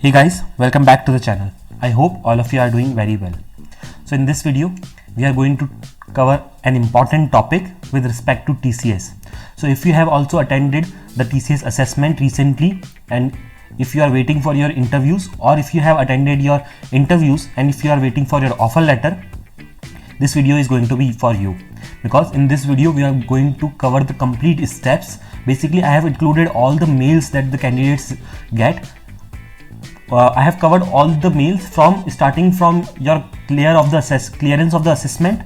Hey guys, welcome back to the channel. I hope all of you are doing very well. So in this video, we are going to cover an important topic with respect to TCS. So if you have also attended the TCS assessment recently, and if you are waiting for your interviews, or if you have attended your interviews and if you are waiting for your offer letter, this video is going to be for you, because in this video we are going to cover the complete steps. Basically, I have included all the mails that the candidates get. I have covered all the mails from starting from your clearance of the assessment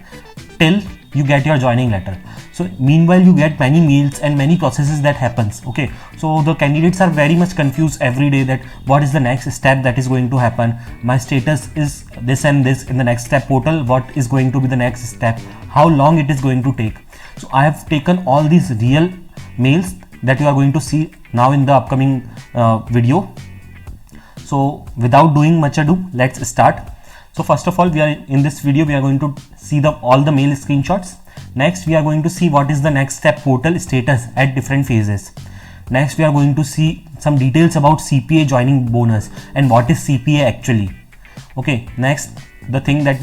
till you get your joining letter. So meanwhile you get many mails and many processes that happens. Okay, so the candidates are very much confused every day that what is the next step that is going to happen. My status is this and this in the next step portal. What is going to be the next step? How long it is going to take? So I have taken all these real mails that you are going to see now in the upcoming video. So without doing much ado, let's start. So first of all, in this video we are going to see all the mail screenshots. Next, we are going to see what is the next step portal status at different phases. Next, we are going to see some details about CPA joining bonus and what is CPA actually. Okay. Next, the thing that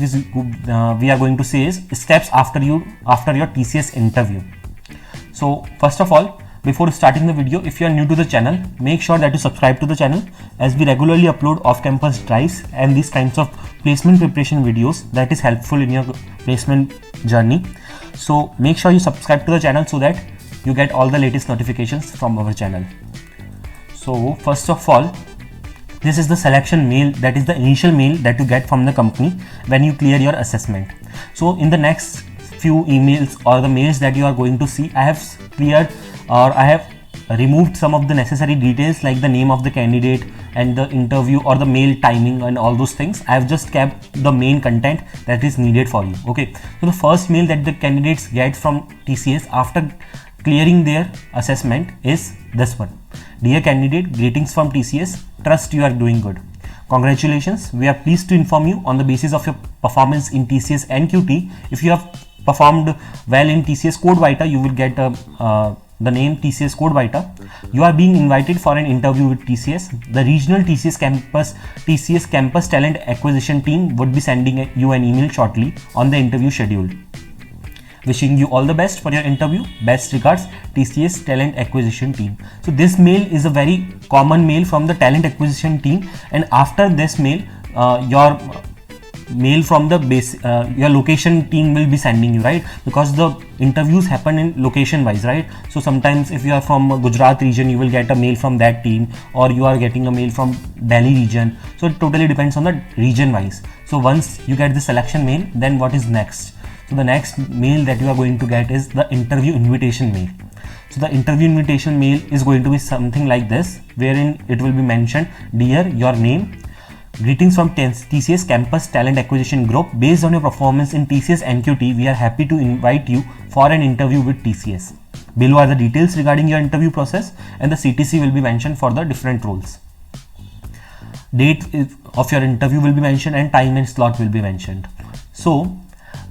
we are going to see is steps after your TCS interview. So first of all, before starting the video, if you are new to the channel, make sure that you subscribe to the channel, as we regularly upload off-campus drives and these kinds of placement preparation videos that is helpful in your placement journey. So make sure you subscribe to the channel so that you get all the latest notifications from our channel. So first of all, this is the selection mail, that is the initial mail that you get from the company when you clear your assessment. So in the next few emails or the mails that you are going to see, I have cleared or I have removed some of the necessary details like the name of the candidate and the interview or the mail timing and all those things. I have just kept the main content that is needed for you. Okay, so the first mail that the candidates get from TCS after clearing their assessment is this one. Dear candidate, greetings from TCS. Trust you are doing good. Congratulations. We are pleased to inform you on the basis of your performance in TCS NQT. If you have performed well in TCS Code Vita, you will get the name TCS Code Vita. You are being invited for an interview with TCS. The regional TCS campus talent acquisition team would be sending you an email shortly on the interview schedule. Wishing you all the best for your interview. Best regards, TCS talent acquisition team. So this mail is a very common mail from the talent acquisition team, and after this mail, your mail from the base your location team will be sending you, right? Because the interviews happen in location wise, right? So sometimes if you are from Gujarat region, you will get a mail from that team, or you are getting a mail from Delhi region. So it totally depends on the region wise. So once you get the selection mail, then what is next? So the next mail that you are going to get is the interview invitation mail. So the interview invitation mail is going to be something like this, wherein it will be mentioned, dear, your name, greetings from TCS Campus Talent Acquisition Group. Based on your performance in TCS NQT, we are happy to invite you for an interview with TCS. Below are the details regarding your interview process, and the CTC will be mentioned for the different roles. Date of your interview will be mentioned and time and slot will be mentioned. So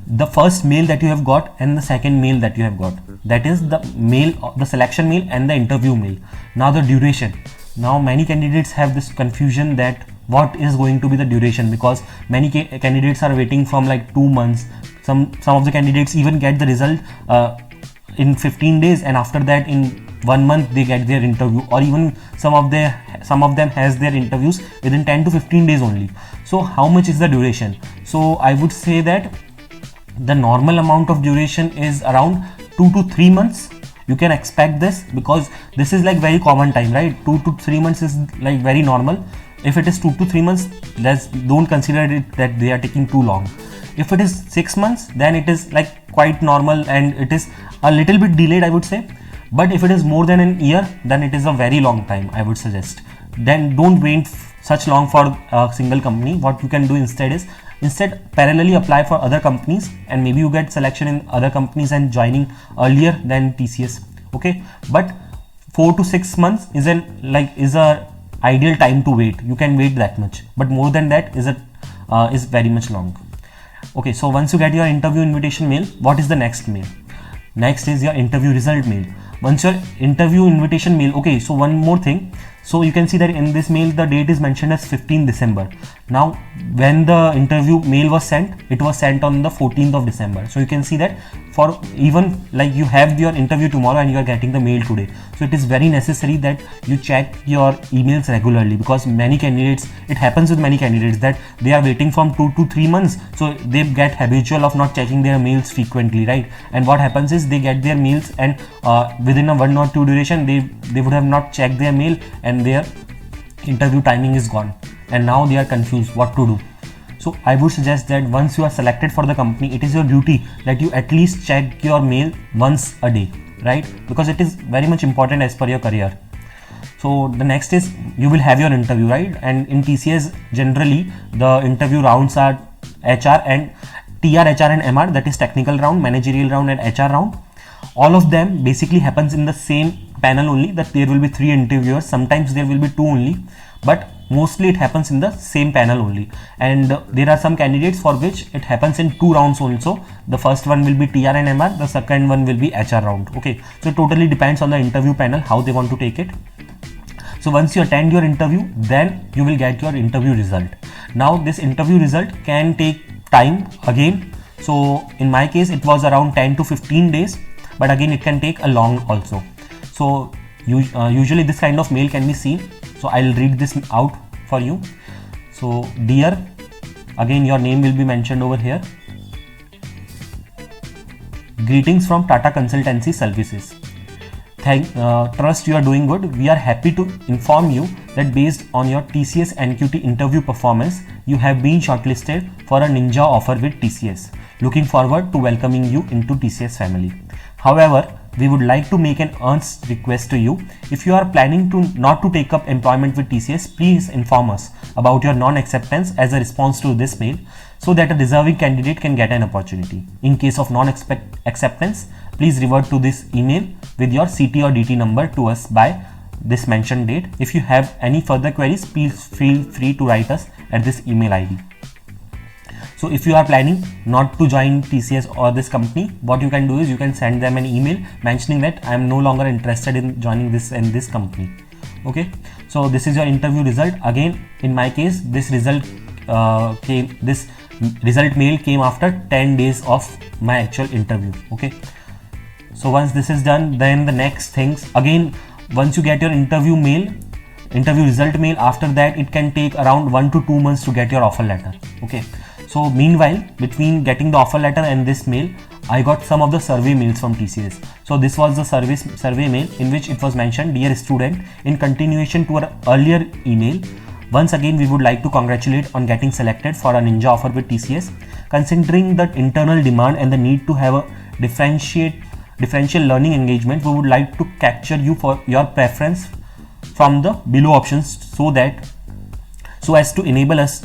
the first mail that you have got and the second mail that you have got, that is the mail, the selection mail and the interview mail. Now the duration. Now many candidates have this confusion that what is going to be the duration, because many candidates are waiting from like 2 months. Some of the candidates even get the result in 15 days, and after that in 1 month they get their interview, or even some of them has their interviews within 10 to 15 days only. So how much is the duration? So I would say that the normal amount of duration is around 2 to 3 months. You can expect this because this is like very common time, right? 2 to 3 months is like very normal. If it is 2 to 3 months, don't consider it that they are taking too long. If it is 6 months, then it is like quite normal and it is a little bit delayed, I would say. But if it is more than an year, then it is a very long time, I would suggest. Then don't wait such long for a single company. What you can do instead is parallelly apply for other companies, and maybe you get selection in other companies and joining earlier than TCS. Okay, but 4 to 6 months is a ideal time to wait. You can wait that much, but more than that is very much long. Okay, so once you get your interview invitation mail, what is the next mail? Next is your interview result mail. Once your interview invitation mail, okay, so one more thing. So you can see that in this mail the date is mentioned as 15 December. Now when the interview mail was sent, it was sent on the 14th of December. So you can see that for even like you have your interview tomorrow and you are getting the mail today. So it is very necessary that you check your emails regularly, because many candidates, it happens with many candidates that they are waiting from 2 to 3 months. So they get habitual of not checking their mails frequently, right? And what happens is they get their mails and within a 1 or 2 duration they would have not checked their mail and their interview timing is gone, and now they are confused what to do. So I would suggest that once you are selected for the company, it is your duty that you at least check your mail once a day, right? Because it is very much important as per your career. So the next is you will have your interview, right? And in TCS generally the interview rounds are HR and TR, HR and MR, that is technical round, managerial round and HR round. All of them basically happens in the same panel only, that there will be 3 interviewers, sometimes there will be 2 only, but mostly it happens in the same panel only. And there are some candidates for which it happens in 2 rounds also. The first one will be TR and MR, the second one will be HR round. Okay, so it totally depends on the interview panel how they want to take it. So once you attend your interview, then you will get your interview result. Now this interview result can take time again. So in my case it was around 10 to 15 days, but again it can take a long also. So usually this kind of mail can be seen. So I'll read this out for you. So dear, again your name will be mentioned over here. Greetings from Tata Consultancy Services. Trust you are doing good. We are happy to inform you that based on your TCS NQT interview performance, you have been shortlisted for a ninja offer with TCS. Looking forward to welcoming you into TCS family. However, we would like to make an earnest request to you. If you are planning to not to take up employment with TCS, please inform us about your non-acceptance as a response to this mail, so that a deserving candidate can get an opportunity. In case of non-acceptance, please revert to this email with your CT or DT number to us by this mentioned date. If you have any further queries, please feel free to write us at this email ID. So if you are planning not to join TCS or this company, what you can do is you can send them an email mentioning that I am no longer interested in joining this and this company. Okay, so this is your interview result. Again, in my case, this result mail came after 10 days of my actual interview. Okay, so once this is done, then the next things, again once you get your interview result mail, after that it can take around 1 to 2 months to get your offer letter. Okay, so meanwhile, between getting the offer letter and this mail, I got some of the survey mails from TCS. So this was the survey mail in which it was mentioned, dear student, in continuation to our earlier email, once again we would like to congratulate on getting selected for a ninja offer with TCS. Considering the internal demand and the need to have a differential learning engagement, we would like to capture you for your preference from the below options, so as to enable us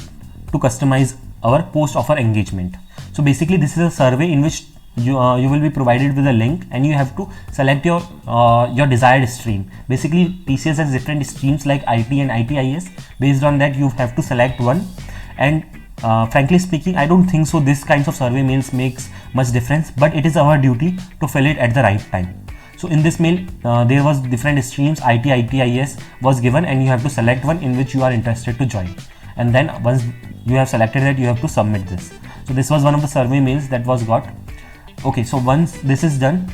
to customize our post offer engagement. So basically this is a survey in which you will be provided with a link and you have to select your desired stream. Basically TCS has different streams like IT and ITIS. Based on that you have to select one, and frankly speaking, I don't think so this kinds of survey mails makes much difference, but it is our duty to fill it at the right time. So in this mail there was different streams, IT, ITIS was given, and you have to select one in which you are interested to join, and then once you have selected that, you have to submit this. So this was one of the survey mails that was got. Okay, so once this is done,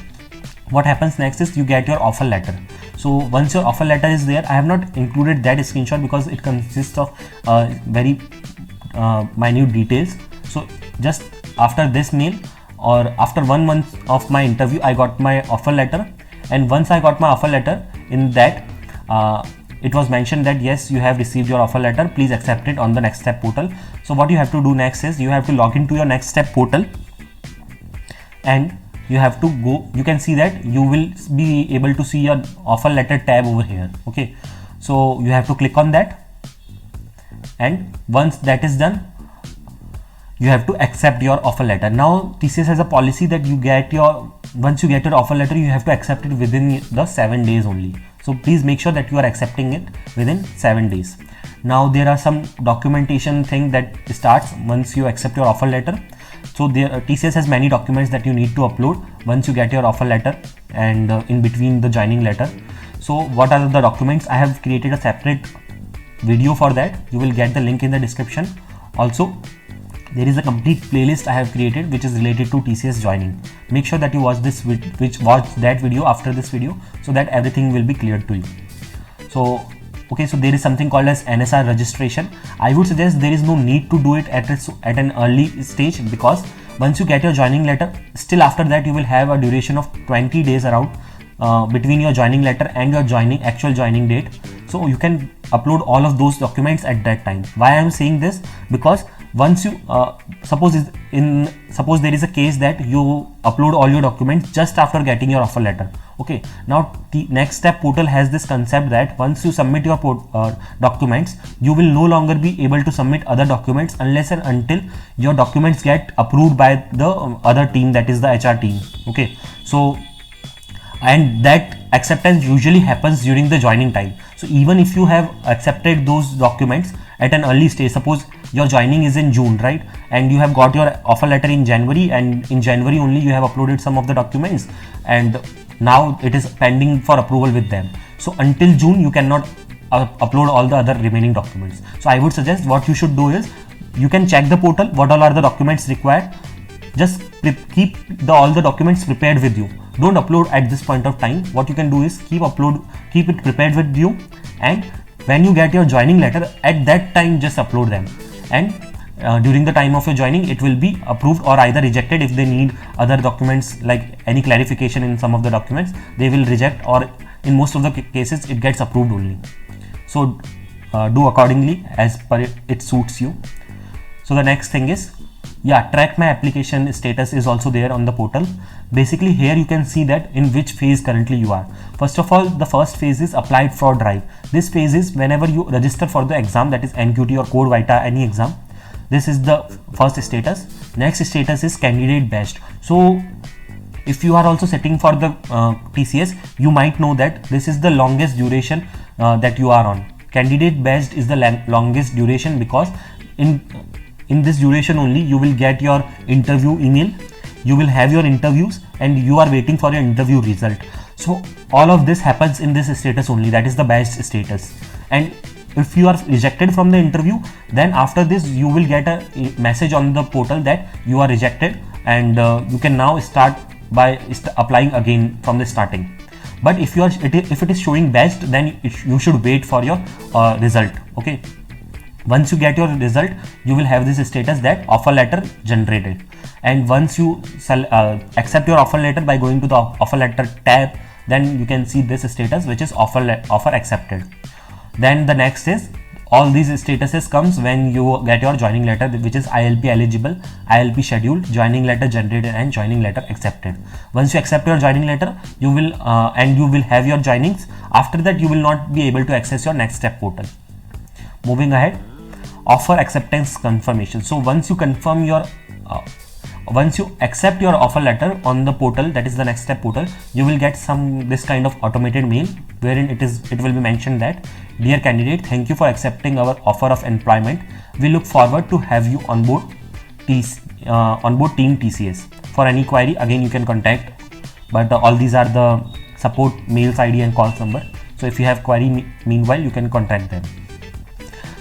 what happens next is you get your offer letter. So once your offer letter is there, I have not included that screenshot because it consists of very minute details. So just after this mail or after 1 month of my interview, I got my offer letter, and once I got my offer letter, in that it was mentioned that yes, you have received your offer letter, please accept it on the Next Step portal. So what you have to do next is you have to log into your Next Step portal, and you have to go, you can see that you will be able to see your offer letter tab over here. Okay, so you have to click on that, and once that is done, you have to accept your offer letter. Now TCS has a policy that once you get your offer letter, you have to accept it within the 7 days only. So please make sure that you are accepting it within 7 days. Now there are some documentation thing that starts once you accept your offer letter. So TCS has many documents that you need to upload once you get your offer letter and in between the joining letter. So what are the documents? I have created a separate video for that. You will get the link in the description. Also, there is a complete playlist I have created which is related to TCS joining. Make sure that you watch that video after this video, so that everything will be clear to you. So okay, so there is something called as NSR registration. I would suggest there is no need to do it at an early stage, because once you get your joining letter, still after that you will have a duration of 20 days around between your joining letter and your actual joining date. So you can upload all of those documents at that time. Why I am saying this? Because once you suppose there is a case that you upload all your documents just after getting your offer letter. Okay, now the next step portal has this concept that once you submit your documents, you will no longer be able to submit other documents unless and until your documents get approved by the other team, that is the HR team. Okay, so and that acceptance usually happens during the joining time. So even if you have accepted those documents at an early stage, suppose your joining is in June, right, and you have got your offer letter in January, and in January only you have uploaded some of the documents, and now it is pending for approval with them. So until June you cannot upload all the other remaining documents. So I would suggest what you should do is, you can check the portal what all are the documents required. Just keep all the documents prepared with you. Don't upload at this point of time. What you can do is keep it prepared with you, and when you get your joining letter, at that time just upload them, and during the time of your joining it will be approved or either rejected. If they need other documents, like any clarification in some of the documents, they will reject, or in most of the cases it gets approved only. So do accordingly as per it suits you. So the next thing is, track my application status is also there on the portal. Basically here you can see that in which phase currently you are. First of all, the first phase is applied for drive. This phase is whenever you register for the exam, that is NQT or Code Vita, any exam. This is the first status. Next status is candidate badged. So if you are also setting for the TCS, you might know that this is the longest duration that you are on. Candidate badged is the longest duration, because in this duration only you will get your interview email, you will have your interviews, and you are waiting for your interview result. So all of this happens in this status only, that is the badged status. And if you are rejected from the interview, then after this you will get a message on the portal that you are rejected, and you can now start by applying again from the starting. But if it is showing badged, then you should wait for your result. Okay, once you get your result, you will have this status that offer letter generated, and once you accept your offer letter by going to the offer letter tab, then you can see this status which is offer accepted. Then the next is, all these statuses comes when you get your joining letter, which is ILP eligible, ILP scheduled, joining letter generated, and joining letter accepted. Once you accept your joining letter, you will have your joinings. After that you will not be able to access your next step portal. Moving ahead, offer acceptance confirmation. So once you confirm your once you accept your offer letter on the portal, that is the next step portal, you will get this kind of automated mail wherein it will be mentioned that, dear candidate, thank you for accepting our offer of employment. We look forward to have you on board team TCS. For any query, again you can contact, but all these are the support mails ID and calls number. So if you have query meanwhile, you can contact them.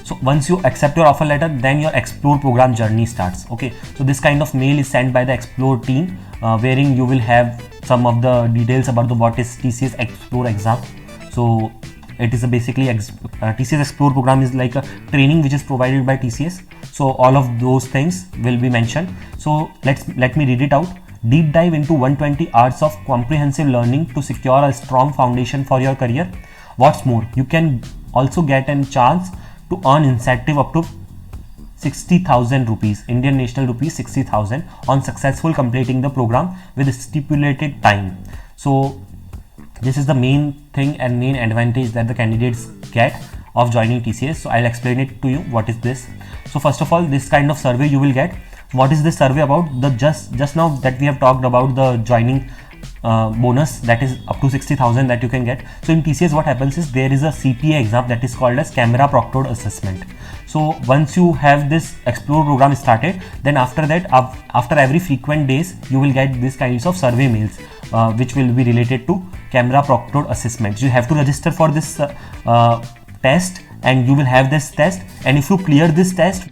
So once you accept your offer letter, then your Explore program journey starts. Okay, so this kind of mail is sent by the Explore team, wherein you will have some of the details about what is TCS Explore exam. So it is basically TCS Explore program is like a training which is provided by TCS. So all of those things will be mentioned. So let me read it out. Deep dive into 120 hours of comprehensive learning to secure a strong foundation for your career. What's more, you can also get a chance to earn incentive up to 60,000 rupees, Indian national rupees 60,000 on successful completing the program with stipulated time. So this is the main thing and main advantage that the candidates get of joining TCS. So I'll explain it to you. What is this? So first of all, this kind of survey you will get. What is this survey about? The just now that we have talked about the joining bonus, that is up to 60,000 that you can get. So in TCS what happens is, there is a CPA exam that is called as Camera Proctored Assessment. So once you have this Explore program started, then after that, after every frequent days, you will get these kinds of survey mails which will be related to camera proctored assessment. You have to register for this test, and you will have this test, and if you clear this test,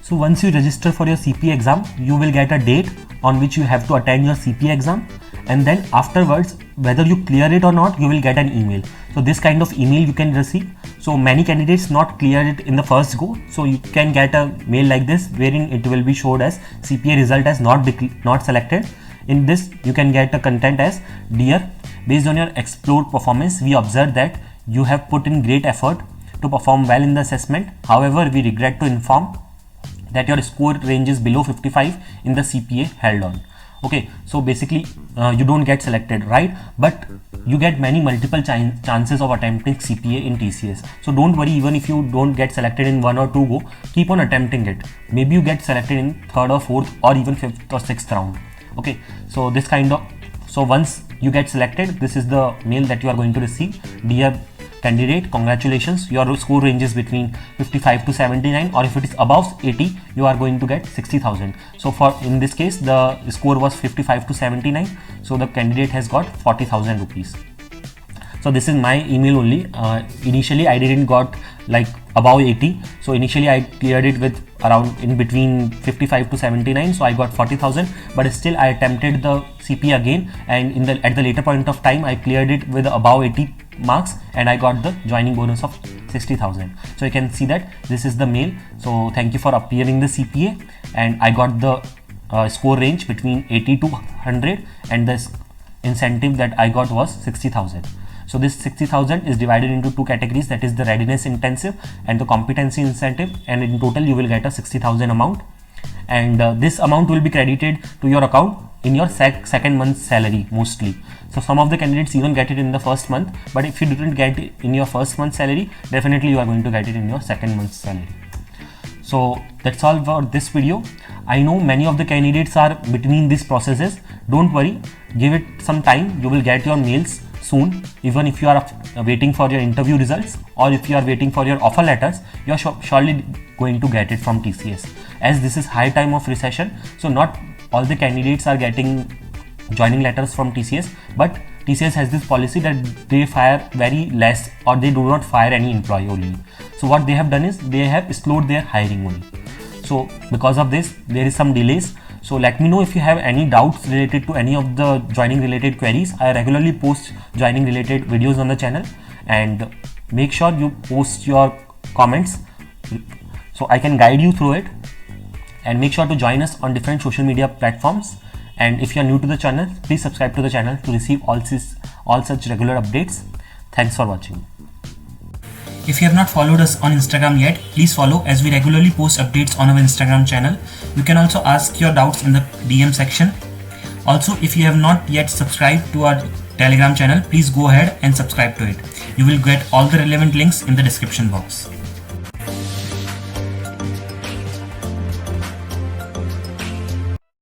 so once you register for your CPA exam, you will get a date on which you have to attend your CPA exam, and then afterwards, whether you clear it or not, you will get an email. So this kind of email you can receive. So many candidates not clear it in the first go, so you can get a mail like this wherein it will be showed as CPA result as not selected. In this you can get a content as, dear, based on your explored performance, we observed that you have put in great effort to perform well in the assessment. However, we regret to inform that your score range is below 55 in the CPA held on. Okay, so basically you don't get selected, right? But you get many multiple chances of attempting CPA in TCS. So don't worry, even if you don't get selected in 1 or 2 go, keep on attempting it. Maybe you get selected in 3rd or 4th or even 5th or 6th round. Okay, so this kind of, so once you get selected, this is the mail that you are going to receive. Dear candidate, congratulations, your score ranges between 55 to 79, or if it is above 80, you are going to get 60,000. So for in this case, the score was 55 to 79, so the candidate has got 40,000 rupees. So this is my email only. Initially I didn't got like above 80, so initially I cleared it with around in between 55 to 79, so I got 40,000, but still I attempted the CP again, and at the later point of time I cleared it with above 80 marks, and I got the joining bonus of 60,000. So you can see that this is the mail. So thank you for appearing the CPA, and I got the score range between 80 to 100, and the incentive that I got was 60,000. So this 60,000 is divided into 2 categories, that is the readiness intensive and the competency incentive, and in total you will get a 60,000 amount, and this amount will be credited to your account in your second month's salary mostly. So some of the candidates even get it in the first month, but if you didn't get it in your first month's salary, definitely you are going to get it in your second month's salary. So that's all for this video. I know many of the candidates are between these processes. Don't worry, give it some time, you will get your mails soon. Even if you are waiting for your interview results, or if you are waiting for your offer letters, you are surely going to get it from TCS. As this is high time of recession, so not all the candidates are getting joining letters from TCS, but TCS has this policy that they fire very less, or they do not fire any employee only. So what they have done is they have slowed their hiring only. So because of this, there is some delays. So let me know if you have any doubts related to any of the joining related queries. I regularly post joining related videos on the channel, and make sure you post your comments so I can guide you through it. And make sure to join us on different social media platforms. And if you are new to the channel, please subscribe to the channel to receive all such regular updates. Thanks for watching. If you have not followed us on Instagram yet, please follow, as we regularly post updates on our Instagram channel. You can also ask your doubts in the DM section. Also, if you have not yet subscribed to our Telegram channel, please go ahead and subscribe to it. You will get all the relevant links in the description box.